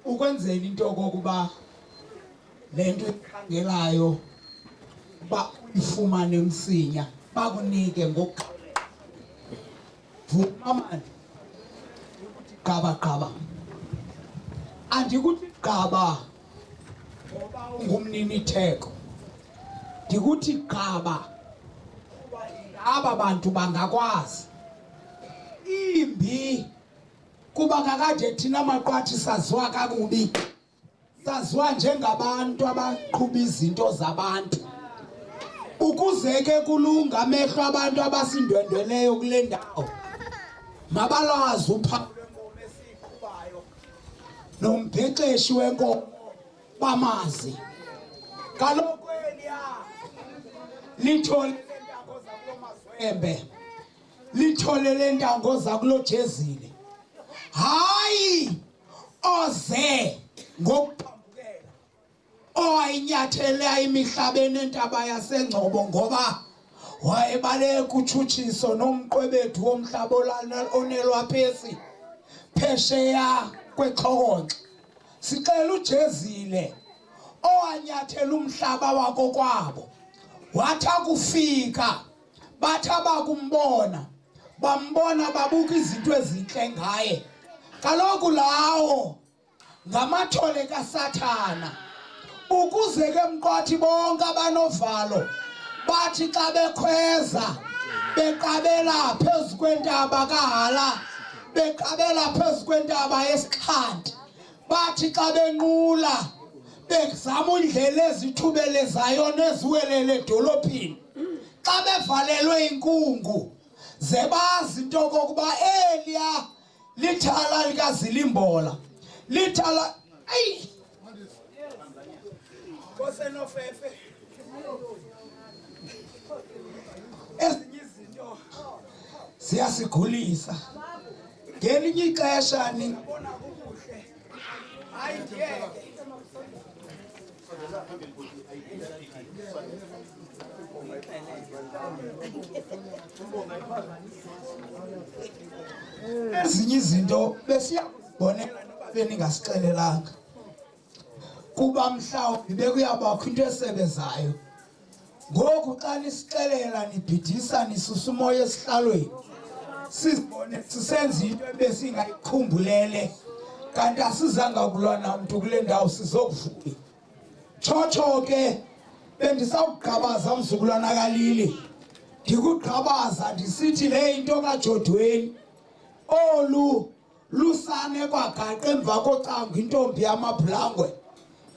ukwenzela into kokuba lento ekhangelayo ba ifumane msinya bakunike ngokukhawuleza. Vuma manje gaba andikuthi gaba ngoba ungumnini theko, ndikuthi gaba aba bantu bangakwazi imbi kuba kakade thina maqwathi saziwa kakubi, saziwa njengabantu abaqhuba izinto zabantu. Ukuze ke kulunga amehlo abantu abasindwendweleyo kule ndawo, mabalazi uphawu lwenkomo esiqhubayo nombhexeshi wenkomo bamazi. Kaloku eliya lithole lentango zakulo Mazwembe, lithole lentango zakulo Jezile, hayi oze ngokuphambukela owayinyathela imihlabeni entaba yaseNgcobo ngoba wayebaleka utshutshiso nomqwebethu womhlaba onelwa phesi phesheya kweXhokonxa. Sicela uJezile owanyathela umhlaba wako kwabo, wathi akufika bathi abakumbona bambona babuka izinto ezinhle ngaye. Kaloku lawo ngamathole kaSathana, ukuze ke mqwathi bonke abanovalo bathi xa bekhweza beqabela phezu kwentaba kaHala, beqabela phezu kwentaba yesiXhanti, bathi xa benqula bezama indlela ezithubelezayo neziwelele edolophini, xa bevalelwe inkungu zebazi into kokuba eliya lithala likaZilimbola, lithala ayi kosenofefe. Ezinye izinto siyasigulisa, ngelinye ixesha ningabona kukuhle hayi ndiyeke. Ezinye izinto besiyabonela noba beningasixelelanga, kuba mhlawumbi bekuyabakho into esebezayo. Ngoku xa nisixelela nibhidisa nisusa umoya esihlalweni, sizibone sisenza into ebesingayikhumbulele, kanti asizanga kulwa namntu kule ndawo sizokuvuya. Tshotsho ke bendisawugqabaza umzukulwana kaLili, ndikugqabaza ndisithi le into kaJodweni olu lusane kwagaqa emva kocango intombi yamaBhlangwe,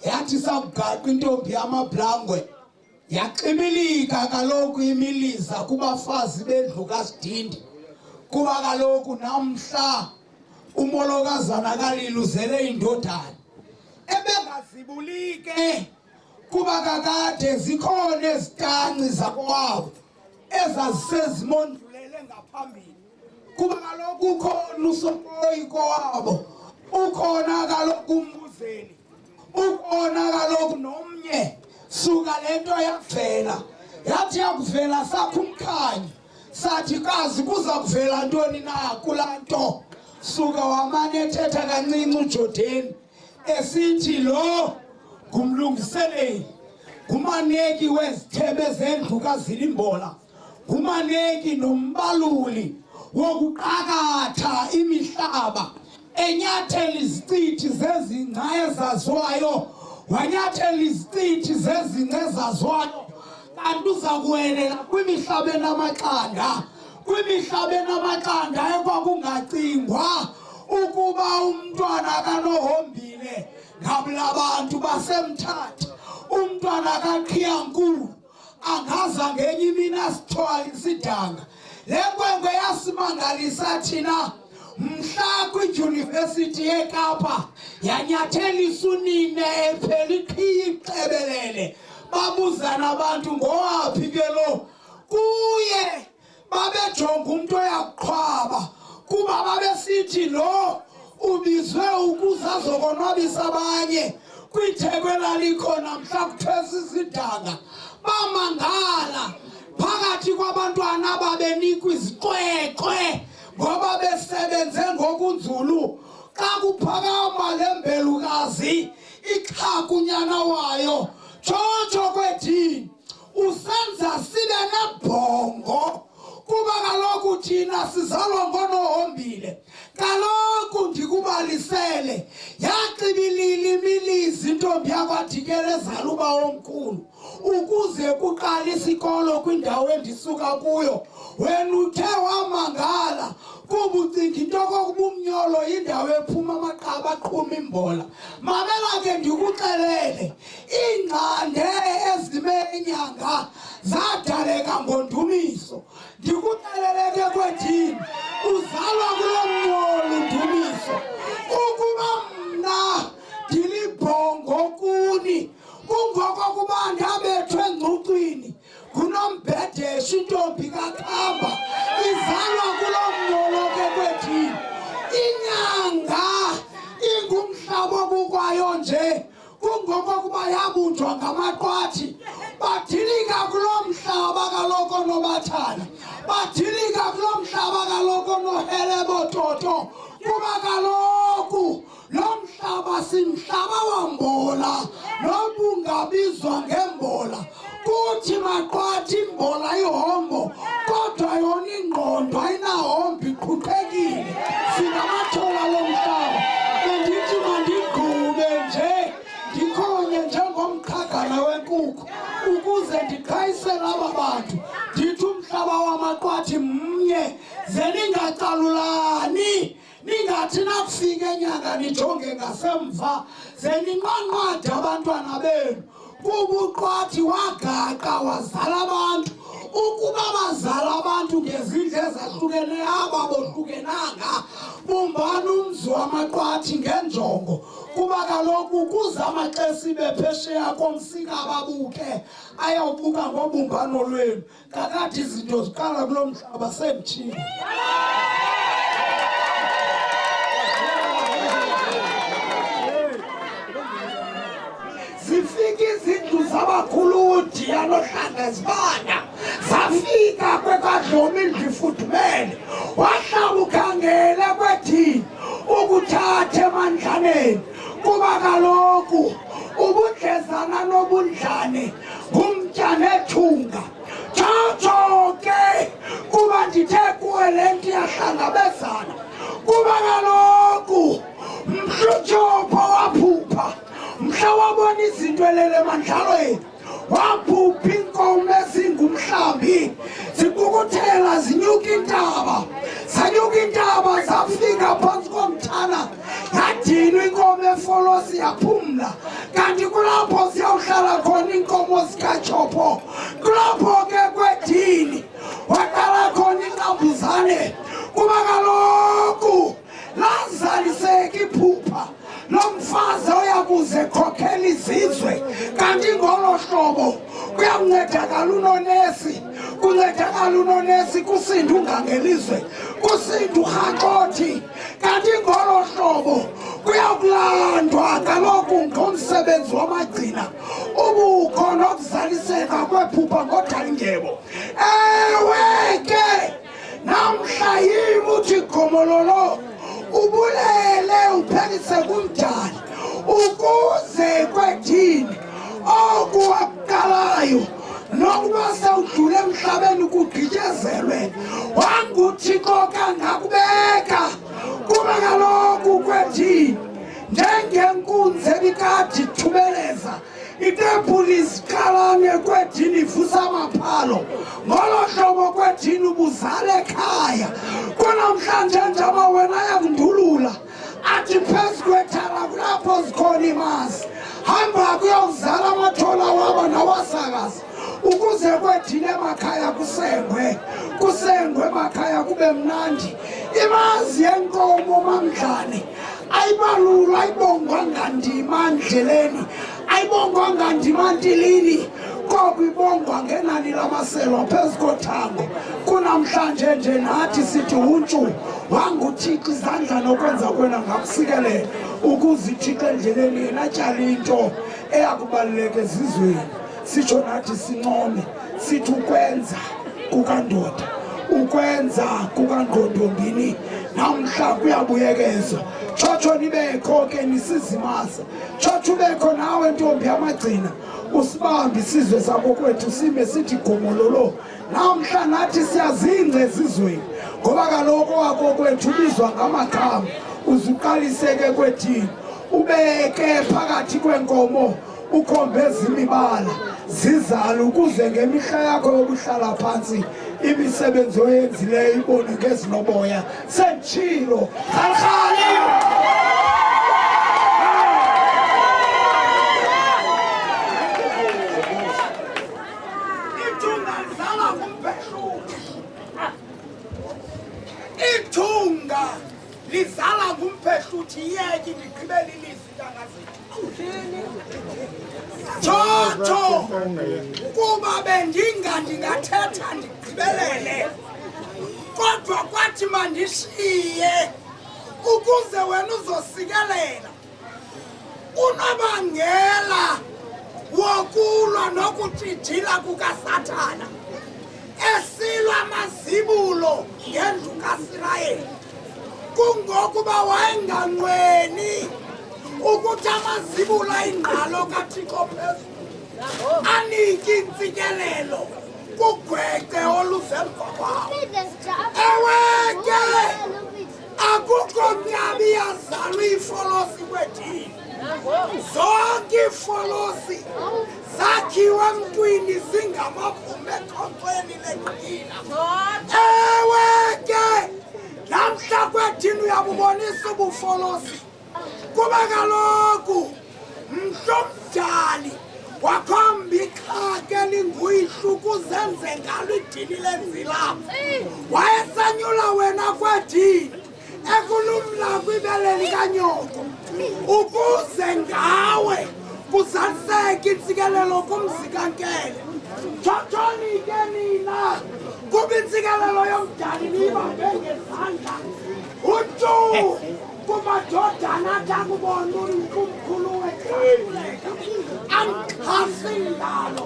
yathi sakugaqa intombi yamaBhlangwe yaxibilika kaloku imiliza kubafazi bendlu kaSidindi, kuba kaloku namhla umolokazana kaLili uzele indodana ebengazibulike, kuba kakade zikhona ezitanci zakwabo ezazisezimondulele ngaphambili, kuba kaloku ukhona uSokoyiko wabo, ukhona kaloku uMbuzeli, ukhona kaloku nomnye. Suka lento yavela, yathi yakuvela sakho umkhanyi, sathi kazi kuza kuvela ntoni na kulanto. Suka wamane ethetha kancinci uJodeni esithi lo ngumlungiseleli, ngumaneki wezithebe zendlu kaZilimbola, ngumaneki nombaluli wokuqakatha imihlaba, enyathela izicithi zezingca ezaziwayo, wanyathela izicithi zezingca ezaziwayo, kanti uza kuwelela kwimihlabeni amaqanda, kwimihlabeni amaqanda ekwakungacingwa ukuba umntwana kaNohombile ngabula bantu baseMthatha, umntwana kaQhiyankulu angaza ngenye imini asithwala isidanga. Le nkwenkwe yasimangalisa thina mhla kwidyunivesithi yeKapa, yanyathelisa unine ephela iqhiya ixebelele, babuzana abantu ngowaphi ke lo, kuye babejonga umntu oyakuqhwaba, kuba babesithi lo ubizwe ukuze azokonwabisa abanye kwitheko elalikhona mhla kuthwesa isidanga. Bamangala phakathi kwabantwana ababenikwa iziqweqwe ngoba besebenze ngokunzulu. xa kuphakama lembelukazi iqhakunyana wayo tshotsho kwethini usenza sibe nebhongo kuba kaloku thina sizalwa ngonohombile kaloku ndikubalisele yaqibilili imilizi intombi yakwaDikela ezala uba omkhulu ukuze kuqala isikolo kwindawo endisuka kuyo wena uthe wamangala kuba ucinga into kokuba uMnyolo yindawo ephuma amaqaba aqhuma imbola mamela ke ndikuxelele ingqande ezime inyanga zadaleka ngondumiso ndikuxeleleke kwethini uzalwa kulo Mnyolo undumiso ukuba mna ndilibhongo kuni kungokokuba ndabethwe engcucwini nguNombhedeshe intombi kaKhamba izalwa kulo Mnyolo ke kwethini inyanga ingumhlaba obukwayo nje kungokokuba yabunjwa ngamaqwathi badilika kulo mhlaba kaloku nobathana badilika kulo mhlaba kaloku nohelebototo kuba kaloku lo mhlaba simhlaba wambola nobungabizwa ngembola kuthi maqwathi imbola ihombo kodwa yona ingqondo ayinahombo iqhuqhekile singamathola lo mhlaba bendithi mandigqube nje ndikhonye njengomqhagana wenkukhu ukuze ndiqhayisele aba bantu ndithi umhlaba wamaqwathi mnye ze ningacalulani ningathi nakufika enyanga nijonge ngasemva ze ninqanqade abantwana benu kuba uqwathi wagaqa wazala abantu ukuba bazala abantu ngezindlela ezahlukeneyo ababohlukenanga bumbani umzi wamaqwathi ngenjongo kuba kaloku ukuze amaxesha ibe phesheya komsika ababuke ayawubuka ngobumbano lwenu kakade izinto ziqala kulo mhlaba semtshini zifika izindlu zabakhulu uDiya noHlanga zibanda zafika kwekadlomi indlu ifudumele wahlala ukhangele kwethini ukuthatha emandlaneni kuba kaloku ubudlezana nobundlane ngumtya nethunga tshotsho ke kuba ndithe kuwe le nto iyahlangabezana kuba kaloku mhlutshopho waphupha mhla wabona izinto elele emandlalweni waphupha inkomo ezingumhlambi ziqukuthela zinyuka intaba zanyuka intaba zafika phantsi komthana yadinwa inkomo efolosi yaphumla kanti kulapho ziyawuhlala khona inkomo zikatshopho kulapho ke kwedini waqala khona inqambuzane kuba kaloku lazaliseka iphupha lomfazi oyakuze khokhela izizwe kanti ngolo hlobo kuyakuncedakala unonesi kuncedakala unonesi kusinda ungangelizwe kusinda urhaxothi kanti ngolo hlobo kuyakulandwa kaloku ngomsebenzi wamagcina ubukho nokuzaliseka kwephupha ngodalingebo ewe ke namhla yimi uthi gomololo ubulele uphelise kumdali ukuze kwethini okuwaqalayo nokuba sewudlule emhlabeni kugqityezelwe wanguThixo kangakubeka kuba kaloku kwethini njengenkunzi ebikade ithubeleza itempuli iziqalane kwethini ivusa amaphalo ngolo hlobo kwethini ubuzala ekhaya kunamhlanje njaba wena yakundulula athi phezu kwethala kulapho zikhona imazi hamba kuyokuzala amathola wabo nawasakazi ukuze kwethini emakhaya kusengwe emakhaya kube mnandi imazi yenkomo mamdlane ayibalulwa ayibongwa ngandima ndleleni ayibongwa ngandima ntilini kodwa ibongwa ngenani lamaselwa phezu kothango kunamhlanje nje nathi sithi untshu wanguThixo izandla nokwenza kwena ngakusikelela ukuze iThixo endleleni yena atyala into eyakubaluleka ezizweni sitsho nathi sincome sithi ukwenza kukandoda ukwenza kukangqondombini namhla kuyabuyekezwa tshotsho nibekho ke nisizimasa tshotsho ubekho nawe ntombi yamagcina usibambe isizwe sakokwethu sime sithi gomololo namhla nathi siyazingce ezizweni ngoba kaloku wakokwethu ubizwa ngamagama uzuqaliseke kwethini ubeke phakathi kwenkomo ukhombeza imibala zizala ukuze ngemihla yakho yokuhlala phansi imisebenzi oyenzileyo ibone ngezinoboya sentshilo rhalrhali ithunga lidlala ngumphehluthi ithunga lidlala ngumphehluthi yeki ndigqibele ilizwi Tshotsho kuba ndingathetha ndigqibelele kodwa kwathi mandishiye ukuze wena uzosikelela unobangela wokulwa nokutshijila kukaSathana esilwa amazibulo ngendlu kaSirayeli kungokuba wayenganqweni ukuthi amazibula ingqalo kaThixo phezulu anike intsikelelo kugwece olusemva kwawo ewe ke akukho mnyabi yazalwa ifolosi kwethini zonke iifolosi zakhiwe emntwini zingamabhumbe echocweni leqhina ewe ke namhla kwethini uyabubonisa ubufolosi kuba kaloku mhlomdali wakhomba iqhaka elinguyihluku zenze ngalo idini lenzilapha wayesenyula wena kwethini ekulumla kwibele likanyoko ukuze ngawe kuzaliseke intsikelelo kumzi kaNkele tshothoni ke nina kuba intsikelelo yomdali niyibambe ngezandla utu kumadodana atakubona umkhulu wekhululeka amxhasi ngalo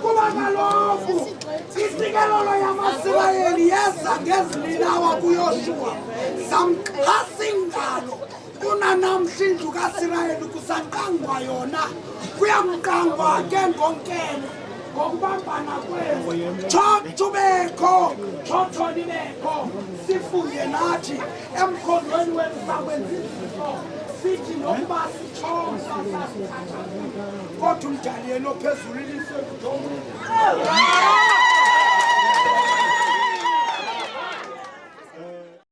kuba kaloku intsikelelo yamaSirayeli yeza ngezininawa kuYoshuwa zamxhasi ngalo kunanamhla indlu kaSirayeli kusaqangwa yona kuyamqangwa ke ngonkele ngokubambana kwenu tshotsho bekho tshotsho libekho sifunde nathi emkhondweni wenu sakwenza izinto sithi nokuba sitshonga kodwa umdali yena ophezulu ilise